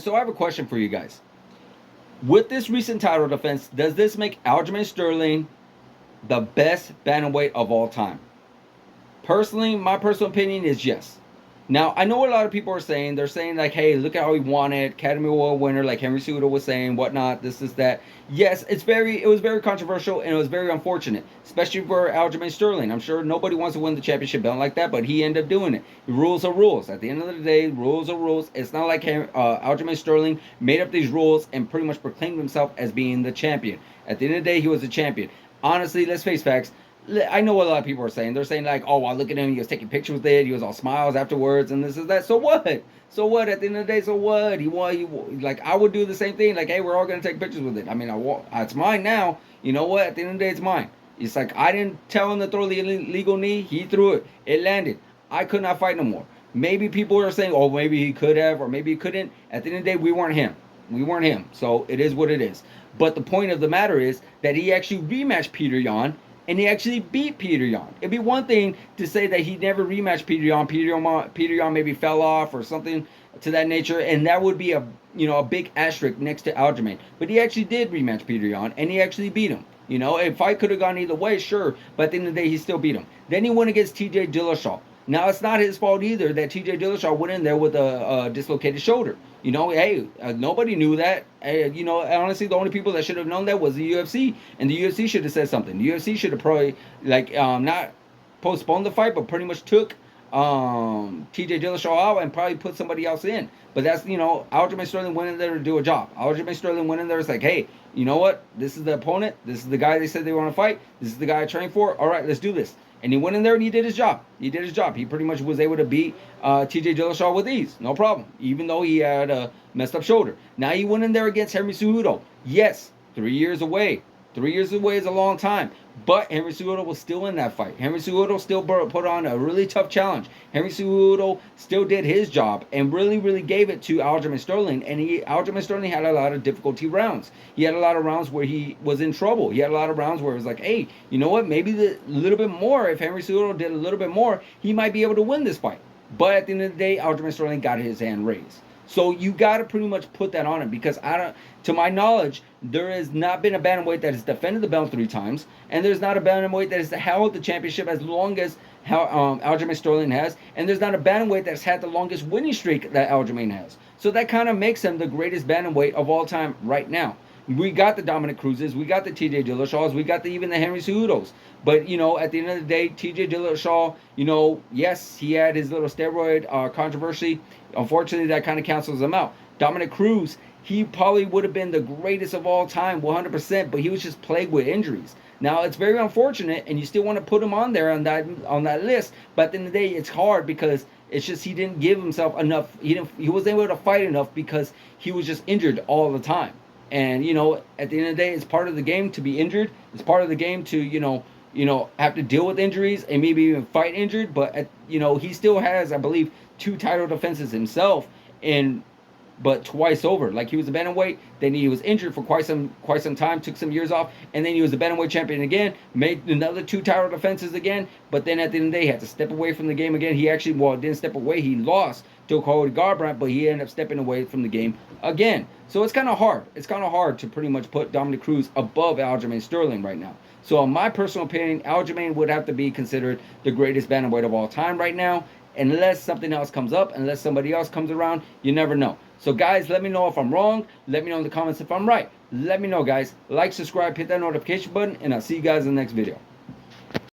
so I have a question for you guys. With this recent title defense, does this make Aljamain Sterling the best bantamweight of all time? Personally, my personal opinion is yes. Now, I know what a lot of people are saying. They're saying, like, hey, look at how he won it. Academy Award winner, like Henry Cejudo was saying, whatnot, this is that. Yes, it was very controversial, and it was very unfortunate, especially for Aljamain Sterling. I'm sure nobody wants to win the championship belt like that, but he ended up doing it. Rules are rules. At the end of the day, rules are rules. It's not like Aljamain Sterling made up these rules and pretty much proclaimed himself as being the champion. At the end of the day, he was the champion. Honestly, let's face facts. I know what a lot of people are saying. They're saying like, "Oh, well, look at him. He was taking pictures with it. He was all smiles afterwards, and this is that." So what? So what? At the end of the day, so what? He won. Like I would do the same thing. Like, hey, we're all gonna take pictures with it. I mean, it's mine now. You know what? At the end of the day, it's mine. It's like I didn't tell him to throw the illegal knee. He threw it. It landed. I could not fight no more. Maybe people are saying, "Oh, maybe he could have, or maybe he couldn't." At the end of the day, we weren't him. We weren't him. So it is what it is. But the point of the matter is that he actually rematched Peter Yan. And he actually beat Peter Yan. It'd be one thing to say that he never rematched Peter Yan. Peter Yan maybe fell off or something to that nature, and that would be a big asterisk next to Aljamain. But he actually did rematch Peter Yan, and he actually beat him. A fight could have gone either way, sure, but at the end of the day, he still beat him. Then he went against T.J. Dillashaw. Now it's not his fault either that T.J. Dillashaw went in there with a dislocated shoulder. Hey, nobody knew that. Honestly, the only people that should have known that was the UFC, and the UFC should have said something. The UFC should have probably not postponed the fight, but pretty much took T.J. Dillashaw out and probably put somebody else in. But that's Aljamain Sterling went in there to do a job. Aljamain Sterling went in there. It's like, hey, you know what? This is the opponent. This is the guy they said they want to fight. This is the guy I trained for. All right, let's do this. And he went in there and he did his job. He did his job. He pretty much was able to beat T.J. Dillashaw with ease. No problem. Even though he had a messed up shoulder. Now he went in there against Henry Cejudo. Yes, 3 years away. 3 years away is a long time. But Henry Cejudo was still in that fight. Henry Cejudo still put on a really tough challenge. Henry Cejudo still did his job and really, really gave it to Aljamain Sterling. And Aljamain Sterling had a lot of difficulty rounds. He had a lot of rounds where he was in trouble. He had a lot of rounds where it was like, hey, you know what? Maybe a little bit more. If Henry Cejudo did a little bit more, he might be able to win this fight. But at the end of the day, Aljamain Sterling got his hand raised. So you got to pretty much put that on him because to my knowledge, there has not been a bantamweight that has defended the belt 3 times, and there's not a bantamweight that has held the championship as long as Aljamain Sterling has, and there's not a bantamweight that's had the longest winning streak that Aljamain has. So that kind of makes him the greatest bantamweight of all time right now. We got the Dominic Cruzes, we got the T.J. Dillashaws, we got even the Henry Cejudos. But, at the end of the day, T.J. Dillashaw, yes, he had his little steroid controversy. Unfortunately, that kind of cancels him out. Dominic Cruz, he probably would have been the greatest of all time, 100%, but he was just plagued with injuries. Now, it's very unfortunate, and you still want to put him on there on that list, but at the end of the day, it's hard because it's just he didn't give himself enough. He wasn't able to fight enough because he was just injured all the time. And, at the end of the day, it's part of the game to be injured. It's part of the game to, have to deal with injuries and maybe even fight injured. But, he still has, I believe, 2 title defenses himself, but twice over. Like he was a bantamweight, then he was injured for quite some time, took some years off, and then he was the bantamweight champion again, made another 2 title defenses again. But then at the end of the day, he had to step away from the game again. He actually, didn't step away. He lost to Cody Garbrandt, but he ended up stepping away from the game again. So it's kind of hard. It's kind of hard to pretty much put Dominic Cruz above Aljamain Sterling right now. So in my personal opinion, Aljamain would have to be considered the greatest bantamweight of all time right now. Unless something else comes up, unless somebody else comes around, you never know. So guys, let me know if I'm wrong. Let me know in the comments if I'm right. Let me know, guys. Like, subscribe, hit that notification button, and I'll see you guys in the next video.